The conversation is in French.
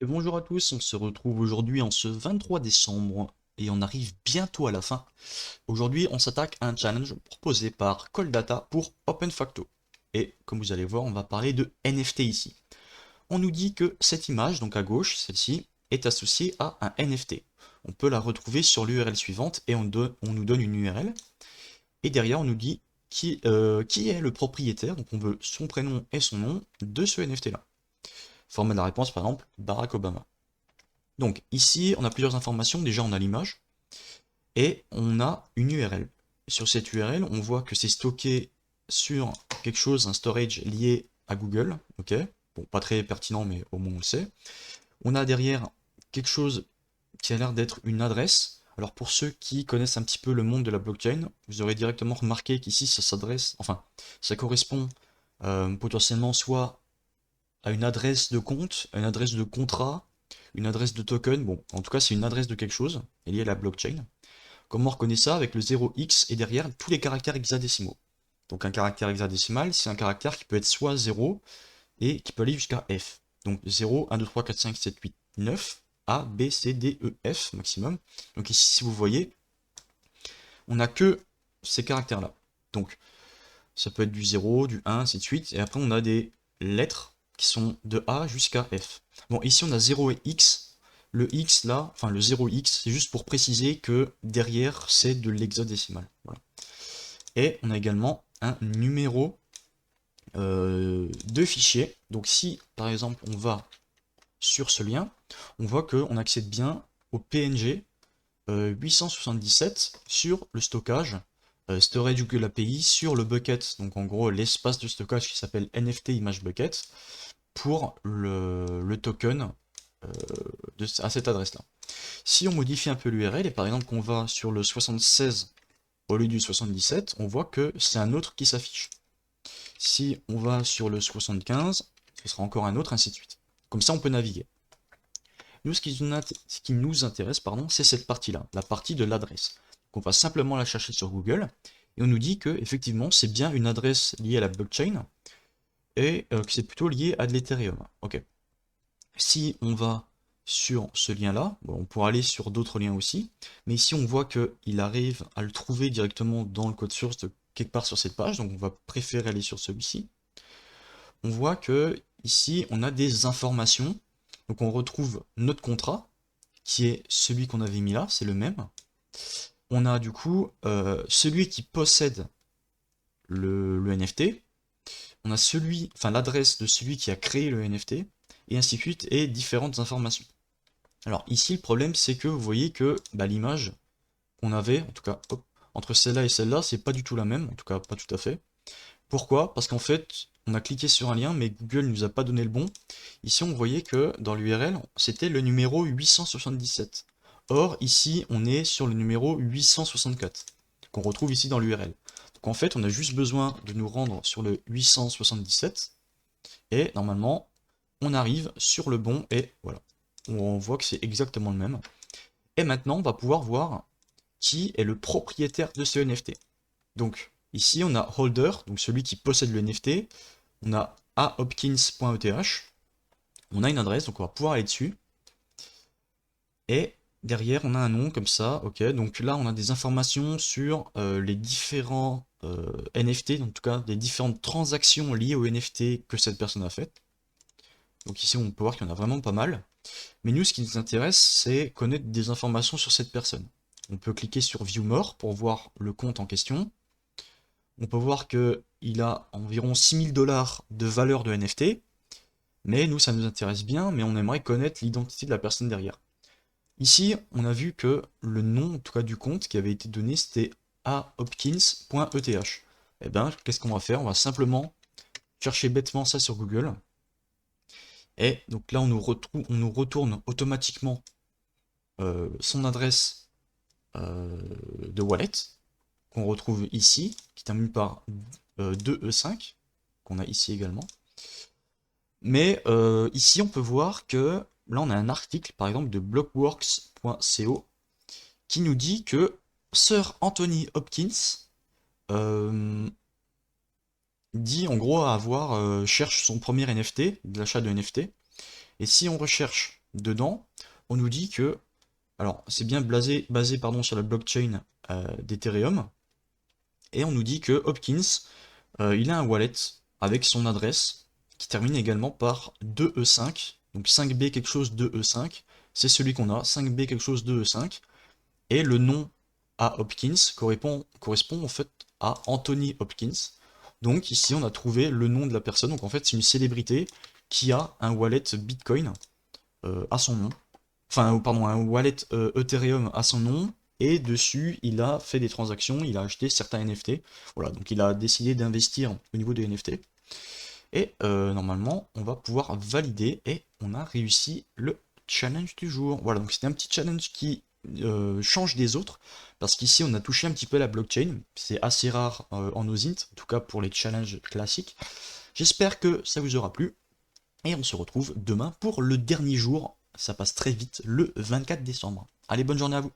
Et bonjour à tous, on se retrouve aujourd'hui en ce 23 décembre et on arrive bientôt à la fin. Aujourd'hui, on s'attaque à un challenge proposé par Coldata pour OpenFacto. Et comme vous allez voir, on va parler de NFT ici. On nous dit que cette image, donc à gauche, celle-ci, est associée à un NFT. On peut la retrouver sur l'URL suivante et on nous donne une URL. Et derrière, on nous dit qui est le propriétaire, donc on veut son prénom et son nom de ce NFT-là. Format de la réponse, par exemple, Barack Obama. Donc ici, on a plusieurs informations. Déjà, on a l'image et on a une URL. Sur cette URL, on voit que c'est stocké sur quelque chose, un storage lié à Google. Ok, bon, pas très pertinent, mais au moins on le sait. On a derrière quelque chose qui a l'air d'être une adresse. Alors pour ceux qui connaissent un petit peu le monde de la blockchain, vous aurez directement remarqué qu'ici ça s'adresse, enfin, ça correspond potentiellement soit à une adresse de compte, à une adresse de contrat, une adresse de token. Bon, en tout cas, c'est une adresse de quelque chose, elle est liée à la blockchain. Comment on reconnaît ça? Avec le 0x et derrière tous les caractères hexadécimaux. Donc un caractère hexadécimal, c'est un caractère qui peut être soit 0 et qui peut aller jusqu'à F. Donc 0, 1, 2, 3, 4, 5, 7, 8, 9, A, B, C, D, E, F maximum. Donc ici, si vous voyez, on n'a que ces caractères-là. Donc ça peut être du 0, du 1, ainsi de suite. Et après, on a des lettres qui sont de A jusqu'à F. Bon, ici, on a 0 et X. Le X, là, enfin le 0X, c'est juste pour préciser que derrière, c'est de l'hexadécimal. Voilà. Et on a également un numéro de fichier. Donc si, par exemple, on va sur ce lien, on voit qu'on accède bien au PNG 877 sur le stockage Storage Google API sur le bucket, donc en gros l'espace de stockage qui s'appelle NFT Image Bucket pour le token à cette adresse là. Si on modifie un peu l'URL et par exemple qu'on va sur le 76 au lieu du 77, on voit que c'est un autre qui s'affiche. Si on va sur le 75, ce sera encore un autre, ainsi de suite. Comme ça on peut naviguer. Nous, ce qui nous intéresse, pardon, c'est cette partie-là, la partie de l'adresse. Donc, on va simplement la chercher sur Google et on nous dit que effectivement, c'est bien une adresse liée à la blockchain et que c'est plutôt lié à de l'Ethereum. Ok. Si on va sur ce lien-là, bon, on pourra aller sur d'autres liens aussi, mais ici on voit qu'il arrive à le trouver directement dans le code source de quelque part sur cette page, donc on va préférer aller sur celui-ci. On voit que ici on a des informations, donc on retrouve notre contrat, qui est celui qu'on avait mis là, c'est le même. On a du coup celui qui possède le NFT, on a celui, enfin l'adresse de celui qui a créé le NFT, et ainsi de suite, et différentes informations. Alors ici le problème c'est que vous voyez que bah, l'image qu'on avait, en tout cas hop, entre celle-là et celle-là, c'est pas du tout la même, en tout cas pas tout à fait. Pourquoi? Parce qu'en fait, on a cliqué sur un lien, mais Google nous a pas donné le bon. Ici, on voyait que dans l'URL, c'était le numéro 877. Or, ici, on est sur le numéro 864, qu'on retrouve ici dans l'URL. Donc en fait, on a juste besoin de nous rendre sur le 877, et normalement, on arrive sur le bon, et voilà. On voit que c'est exactement le même. Et maintenant, on va pouvoir voir qui est le propriétaire de ce NFT. Donc, ici, on a holder, donc celui qui possède le NFT. On a ahopkins.eth. On a une adresse, donc on va pouvoir aller dessus. Et derrière, on a un nom comme ça. Ok, donc là, on a des informations sur les différents NFT, en tout cas, les différentes transactions liées au NFT que cette personne a faites. Donc ici, on peut voir qu'il y en a vraiment pas mal. Mais nous, ce qui nous intéresse, c'est connaître des informations sur cette personne. On peut cliquer sur View More pour voir le compte en question. On peut voir qu'il a environ 6000 $ de valeur de NFT, mais nous ça nous intéresse bien, mais on aimerait connaître l'identité de la personne derrière. Ici, on a vu que le nom, en tout cas du compte qui avait été donné, c'était ahopkins.eth. Et bien, qu'est-ce qu'on va faire? On va simplement chercher bêtement ça sur Google. Et donc là, on nous retourne automatiquement son adresse de wallet, qu'on retrouve ici, qui termine par 2E5, qu'on a ici également. Mais ici, on peut voir que là, on a un article, par exemple, de blockworks.co qui nous dit que Sir Anthony Hopkins euh, dit en gros cherche son premier NFT, de l'achat de NFT. Et si on recherche dedans, on nous dit que, alors c'est bien basé pardon, sur la blockchain d'Ethereum, et on nous dit que Hopkins, il a un wallet avec son adresse qui termine également par 2E5, donc 5B quelque chose 2E5, c'est celui qu'on a, 5B quelque chose 2E5, et le nom à Hopkins correspond en fait à Anthony Hopkins. Donc ici on a trouvé le nom de la personne, donc en fait c'est une célébrité qui a un wallet Bitcoin à son nom, enfin pardon, un wallet Ethereum à son nom, et dessus il a fait des transactions, il a acheté certains NFT, voilà, donc il a décidé d'investir au niveau des NFT, et normalement on va pouvoir valider, et on a réussi le challenge du jour. Voilà, donc c'était un petit challenge qui change des autres, parce qu'ici on a touché un petit peu la blockchain, c'est assez rare en OSINT, en tout cas pour les challenges classiques. J'espère que ça vous aura plu, et on se retrouve demain pour le dernier jour, ça passe très vite, le 24 décembre. Allez, bonne journée à vous.